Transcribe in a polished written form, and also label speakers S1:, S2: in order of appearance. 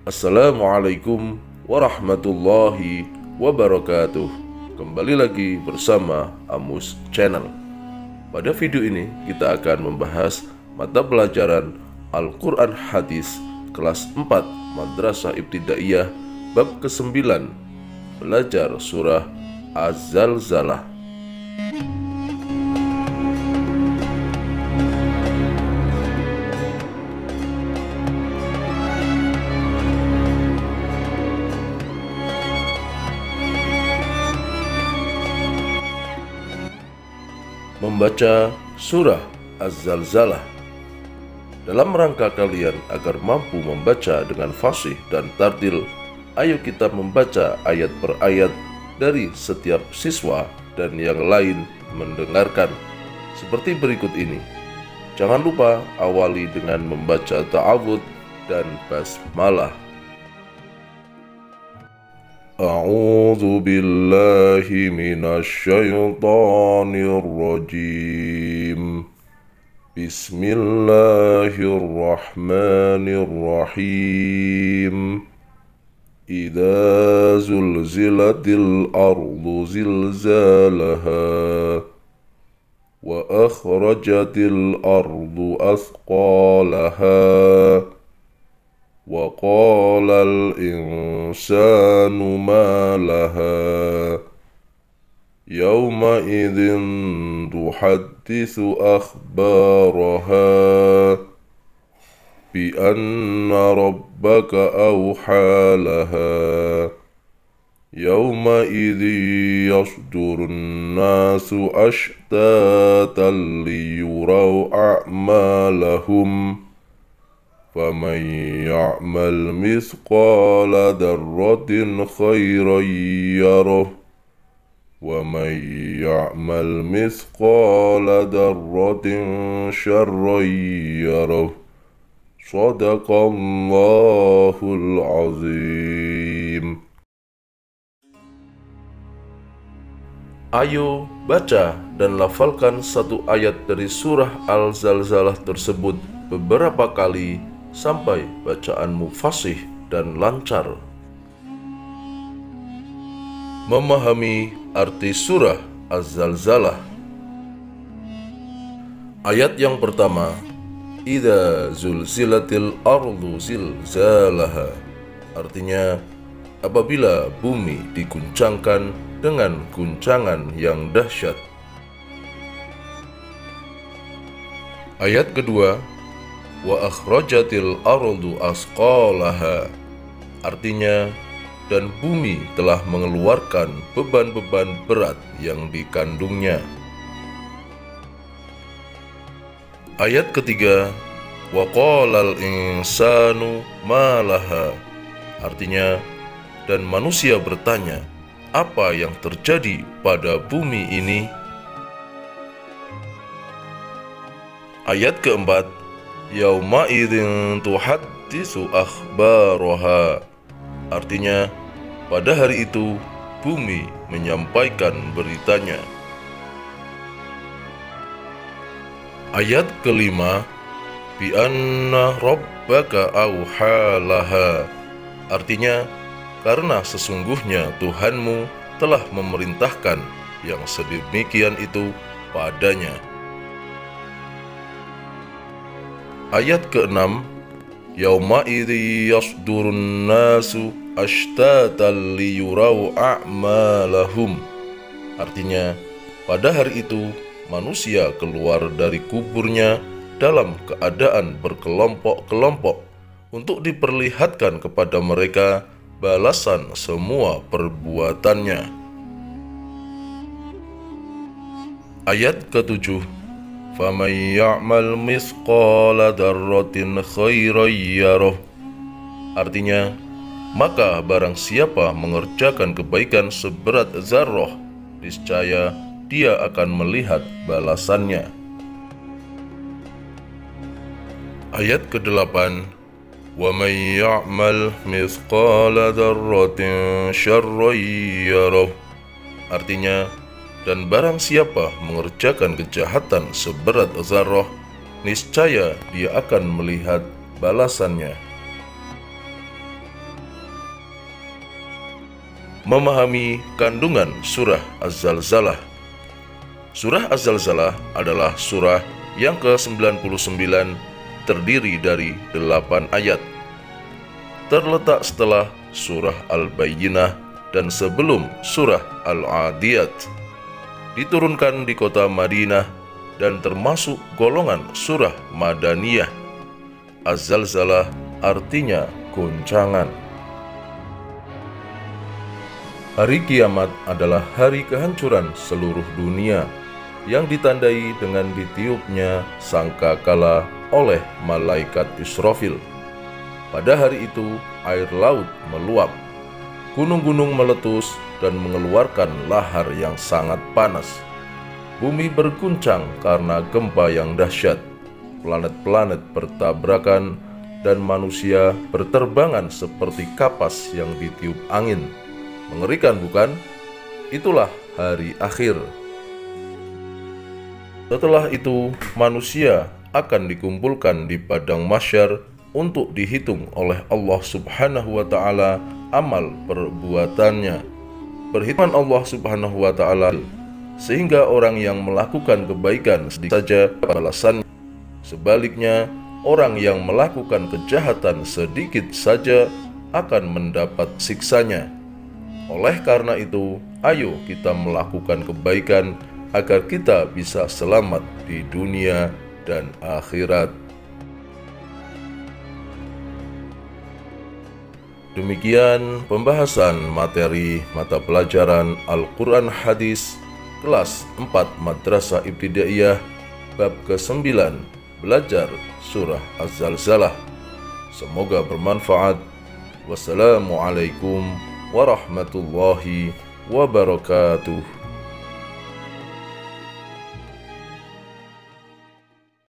S1: Assalamualaikum warahmatullahi wabarakatuh. Kembali lagi bersama Amus Channel. Pada video ini kita akan membahas mata pelajaran Al-Quran Hadis kelas 4 Madrasah Ibtidaiyah bab ke-9, belajar surah Az-Zalzalah. Membaca surah Az-Zalzalah dalam rangka kalian agar mampu membaca dengan fasih dan tartil. Ayo kita membaca ayat per ayat dari setiap siswa dan yang lain mendengarkan seperti berikut ini. Jangan lupa awali dengan membaca ta'awudz dan basmalah. A'udzu billahi minasyaitonir rajim. Bismillahirrahmanirrahim. Idza zulzilatil ardu zilzalaha wa akhrajatil ardu athqalaha wa qalal insanu ma laha yawma idzin tuhadditsu akhbaraha bi anna rabbaka awha laha yawma idzi yasdurun nasu ashtatan liyuraw a'malahum فَمَنْ يَعْمَلْ مِثْقَالَ ذَرَّةٍ خَيْرًا يَرَهُ وَمَنْ يَعْمَلْ مِثْقَالَ ذَرَّةٍ شَرًّا يَرَهُ صَدَقَ اللَّهُ الْعَظِيمُ. Ayo baca dan lafalkan satu ayat dari surah Al-Zalzalah tersebut beberapa kali sampai bacaanmu fasih dan lancar. Memahami arti surah Az-Zalzalah. Ayat yang pertama, Idza zulzilatil ardu zilzalaha, artinya apabila bumi diguncangkan dengan guncangan yang dahsyat. Ayat kedua, wa akhrajatil ardu asqalaha, artinya dan bumi telah mengeluarkan beban-beban berat yang dikandungnya. Ayat ketiga, wa qalal insanu ma laha, artinya dan manusia bertanya, apa yang terjadi pada bumi ini? Ayat keempat, yauma idzin tuhadditsu akhbaraha, artinya pada hari itu bumi menyampaikan beritanya. Ayat kelima, bi anna rabbaka awha laha, artinya karena sesungguhnya Tuhanmu telah memerintahkan yang sedemikian itu padanya. Ayat ke-6, yauma idzi yasdurun nasu ashtatan liyuraw a'malahum, artinya pada hari itu manusia keluar dari kuburnya dalam keadaan berkelompok-kelompok untuk diperlihatkan kepada mereka balasan semua perbuatannya. Ayat ke-7, faman ya'mal mithqala dzarratin khairan yarah, artinya maka barang siapa mengerjakan kebaikan seberat zarrah, niscaya dia akan melihat balasannya. Ayat ke-8, wa man ya'mal mithqala dzarratin syarran yarah, artinya dan barang siapa mengerjakan kejahatan seberat zarrah, niscaya dia akan melihat balasannya. Memahami kandungan surah Az-Zalzalah. Surah Az-Zalzalah adalah surah yang ke-99, terdiri dari 8 ayat. Terletak setelah surah Al-Bayyinah dan sebelum surah Al-Adiyat. Diturunkan di kota Madinah dan termasuk golongan surah Madaniyah. Az-Zalzalah artinya goncangan. Hari kiamat adalah hari kehancuran seluruh dunia yang ditandai dengan ditiupnya sangkakala oleh malaikat Israfil. Pada hari itu, air laut meluap, gunung-gunung meletus dan mengeluarkan lahar yang sangat panas. Bumi berguncang karena gempa yang dahsyat. Planet-planet bertabrakan dan manusia berterbangan seperti kapas yang ditiup angin. Mengerikan bukan? Itulah hari akhir. Setelah itu, manusia akan dikumpulkan di padang mahsyar untuk dihitung oleh Allah Subhanahu wa Ta'ala amal perbuatannya. Perhitungan Allah Subhanahu wa Ta'ala, sehingga orang yang melakukan kebaikan sedikit saja balasannya. Sebaliknya, orang yang melakukan kejahatan sedikit saja akan mendapat siksanya. Oleh karena itu, ayo kita melakukan kebaikan agar kita bisa selamat di dunia dan akhirat. Demikian pembahasan materi mata pelajaran Al-Quran Hadis kelas 4 Madrasah Ibtidaiyah bab ke-9, belajar surah Az-Zalzalah. Semoga bermanfaat. Wassalamualaikum warahmatullahi wabarakatuh.